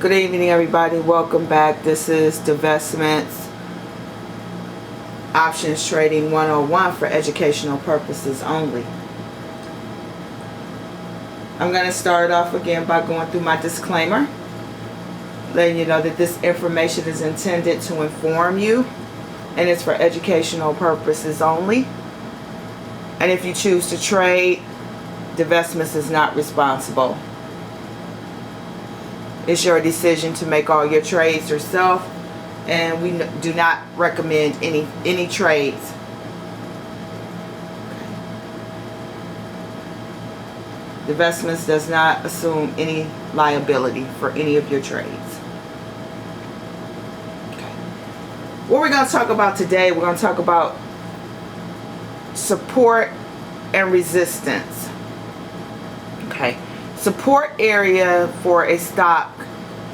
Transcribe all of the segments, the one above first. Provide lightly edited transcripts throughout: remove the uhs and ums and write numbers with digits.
Good evening, everybody. Welcome back. This is DVESTMENTS Options Trading 101 for educational purposes only. I'm going to start off again by going through my disclaimer, letting you know that this information is intended to inform you and it's for educational purposes only. And if you choose to trade, DVESTMENTS is not responsible. It's your decision to make all your trades yourself, and we do not recommend any trades. DVESTMENTS does not assume any liability for any of your trades. Okay. What we're going to talk about today, we're going to talk about support and resistance. Okay. Support area for a stock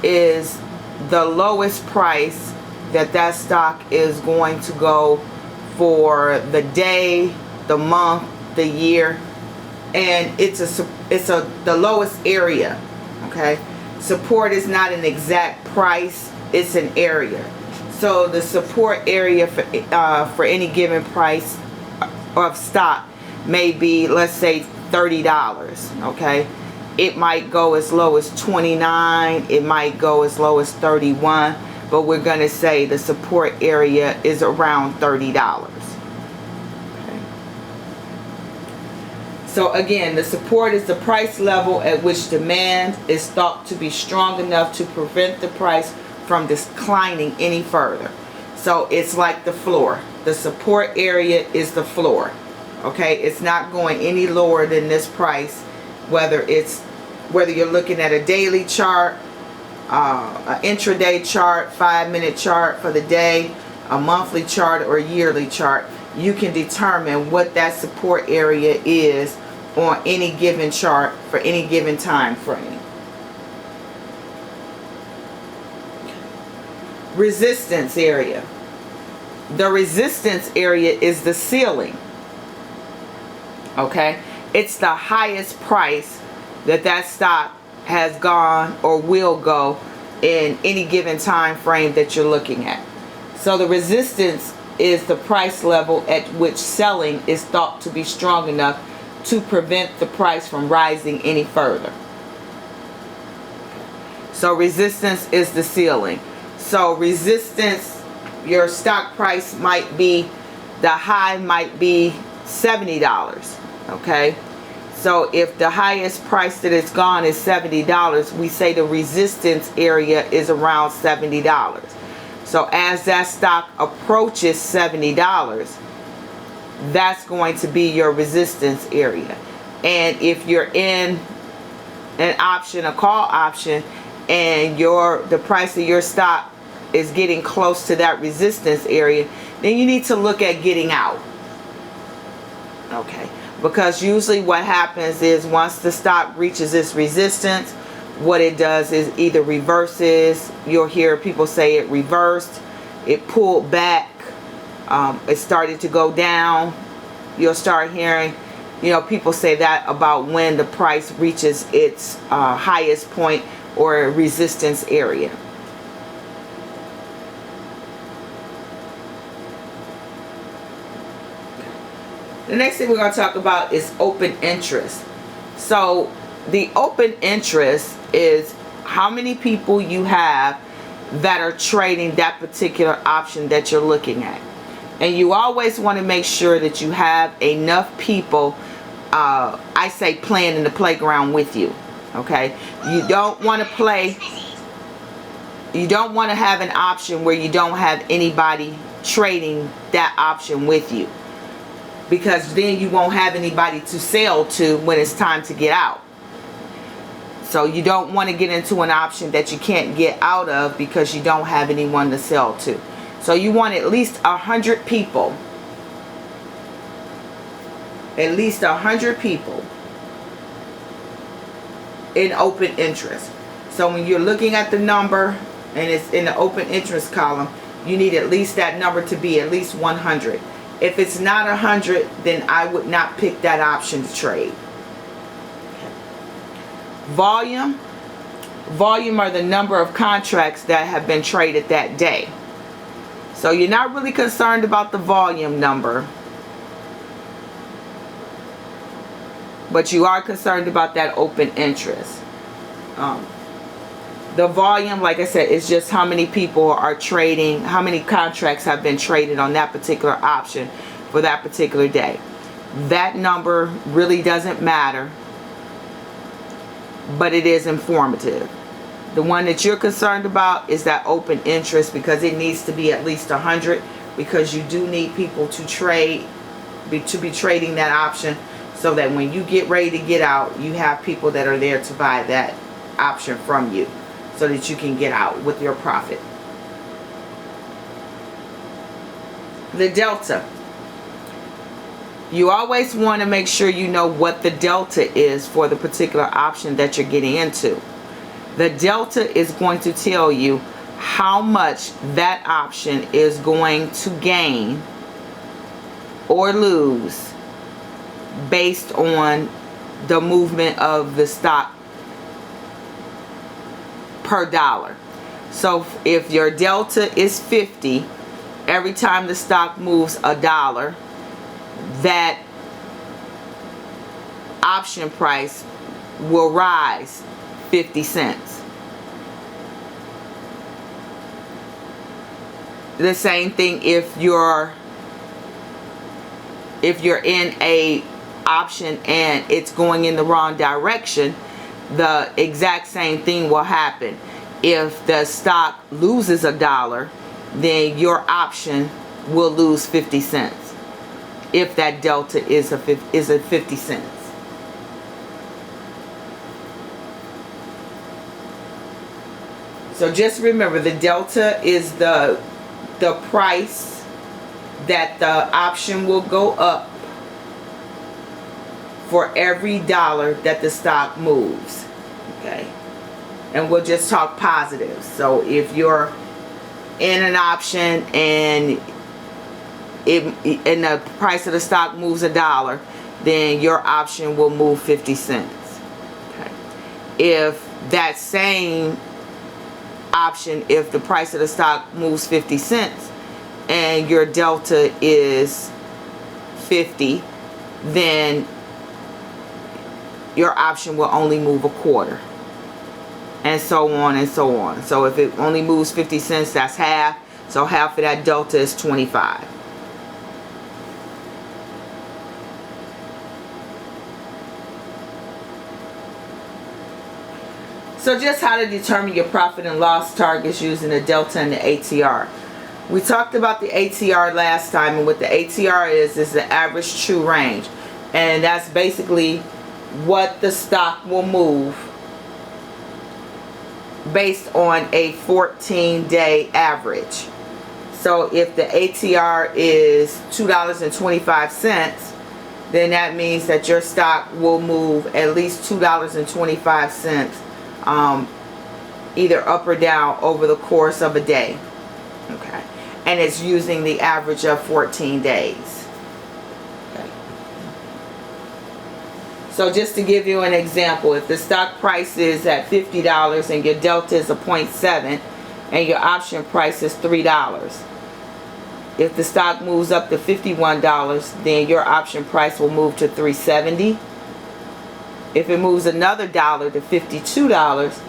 is the lowest price that stock is going to go for the day, the month, the year, and it's the lowest area. Okay, support is not an exact price; it's an area. So the support area for any given price of stock may be, let's say, $30. Okay. It might go as low as $29, it might go as low as $31, but we're going to say the support area is around $30. Okay. So again, the support is the price level at which demand is thought to be strong enough to prevent the price from declining any further. So it's like the floor. The support area is the floor. Okay, it's not going any lower than this price, whether you're looking at a daily chart, an intraday chart, 5-minute chart for the day, a monthly chart, or a yearly chart. You can determine what that support area is on any given chart for any given time frame. Resistance area. The resistance area is the ceiling. Okay, it's the highest price that stock has gone or will go in any given time frame that you're looking at. So the resistance is the price level at which selling is thought to be strong enough to prevent the price from rising any further. So resistance is the ceiling. So resistance, your stock price might be, the high might be $70. Okay. So if the highest price that it's gone is $70, we say the resistance area is around $70. So as that stock approaches $70, that's going to be your resistance area. And if you're in an option, a call option, and the price of your stock is getting close to that resistance area, then you need to look at getting out. Okay. Because usually what happens is once the stock reaches its resistance, what it does is either reverses. You'll hear people say it reversed, it pulled back, it started to go down. You'll start hearing, people say that about when the price reaches its highest point or resistance area. The next thing we're going to talk about is open interest. So the open interest is how many people you have that are trading that particular option that you're looking at. And you always want to make sure that you have enough people, I say, playing in the playground with you. Okay? You don't want to have an option where you don't have anybody trading that option with you, because then you won't have anybody to sell to when it's time to get out. So you don't want to get into an option that you can't get out of because you don't have anyone to sell to. So you want at least 100 people. At least 100 people in open interest. So when you're looking at the number and it's in the open interest column, you need at least that number to be at least 100. If it's not 100, then I would not pick that option to trade. Volume. Volume are the number of contracts that have been traded that day. So you're not really concerned about the volume number, but you are concerned about that open interest. The volume, like I said, is just how many people are trading, how many contracts have been traded on that particular option for that particular day. That number really doesn't matter, but it is informative. The one that you're concerned about is that open interest, because it needs to be at least 100, because you do need people to trade, to be trading that option, so that when you get ready to get out, you have people that are there to buy that option from you, so that you can get out with your profit. The delta. You always want to make sure you know what the delta is for the particular option that you're getting into. The delta is going to tell you how much that option is going to gain or lose based on the movement of the stock per dollar. So if your delta is 50, every time the stock moves $1, that option price will rise 50 cents. The same thing if you're in a option and it's going in the wrong direction, the exact same thing will happen. If the stock loses $1, then your option will lose 50 cents if that delta is a 50 cents. So just remember, the delta is the price that the option will go up for every dollar that the stock moves. Okay, and we'll just talk positives. So if you're in an option and the price of the stock moves $1, then your option will move 50 cents. Okay. If that same option, if the price of the stock moves 50 cents and your delta is 50, then your option will only move a quarter, and so on and so on. So if it only moves 50 cents, that's half. So half of that delta is 25. So just how to determine your profit and loss targets using the delta and the ATR. We talked about the ATR last time, and what the ATR is the average true range, and that's basically what the stock will move based on a 14-day average. So if the ATR is $2.25, then that means that your stock will move at least $2.25 either up or down over the course of a day. Okay, and it's using the average of 14 days. Okay. So just to give you an example, if the stock price is at $50 and your delta is a 0.7 and your option price is $3, if the stock moves up to $51, then your option price will move to $3.70. If it moves another dollar to $52,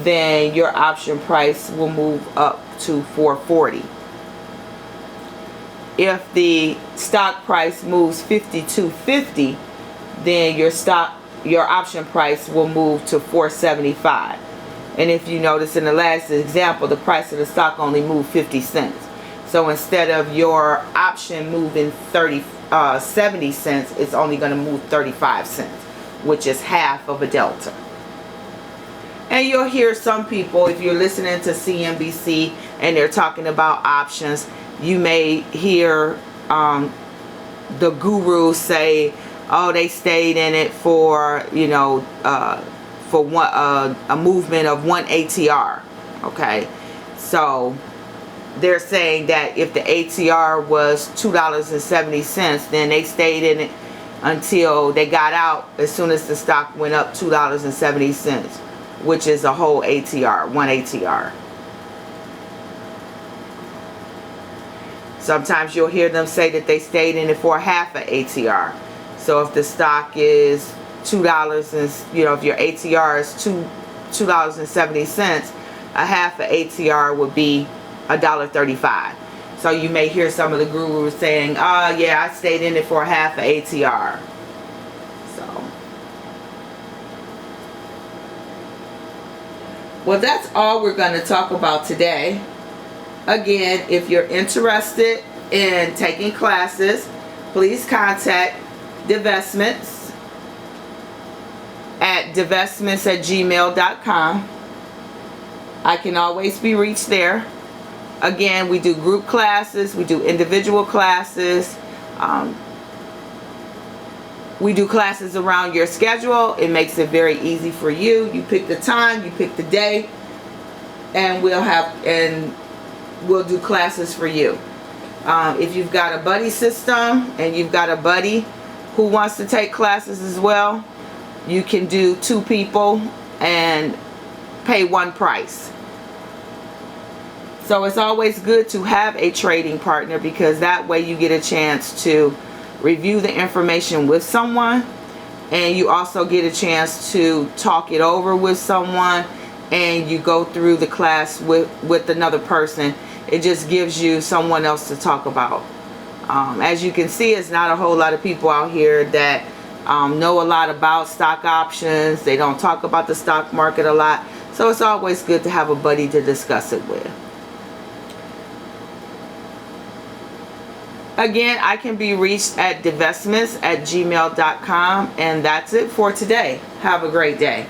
then your option price will move up to $4.40. If the stock price moves $52.50, then your option price will move to $4.75. And if you notice in the last example, the price of the stock only moved 50 cents. So instead of your option moving 70 cents, it's only going to move 35 cents, which is half of a delta. And you'll hear some people, if you're listening to CNBC and they're talking about options, you may hear the gurus say, oh, they stayed in it for, you know, for one, a movement of 1 ATR. Okay, so they're saying that if the ATR was $2.70, then they stayed in it until they got out as soon as the stock went up $2.70. which is a whole ATR, one ATR. Sometimes you'll hear them say that they stayed in it for half an ATR. So if the stock is $2 and, you know, if your ATR is $2.70, a half an ATR would be $1.35. So you may hear some of the gurus saying, oh yeah, I stayed in it for a half an ATR. So, well, that's all we're going to talk about today. Again, if you're interested in taking classes, please contact DVESTMENTS at divestments@gmail.com. I can always be reached there. Again, we do group classes, we do individual classes, we do classes around your schedule. It makes it very easy for you. You pick the time, you pick the day, and we'll do classes for you. If you've got a buddy system and you've got a buddy who wants to take classes as well, you can do 2 people and pay one price. So it's always good to have a trading partner, because that way you get a chance to review the information with someone, and you also get a chance to talk it over with someone, and you go through the class with another person. It just gives you someone else to talk about. As you can see, it's not a whole lot of people out here that know a lot about stock options. They don't talk about the stock market a lot. So it's always good to have a buddy to discuss it with. Again, I can be reached at divestments@gmail.com. And that's it for today. Have a great day.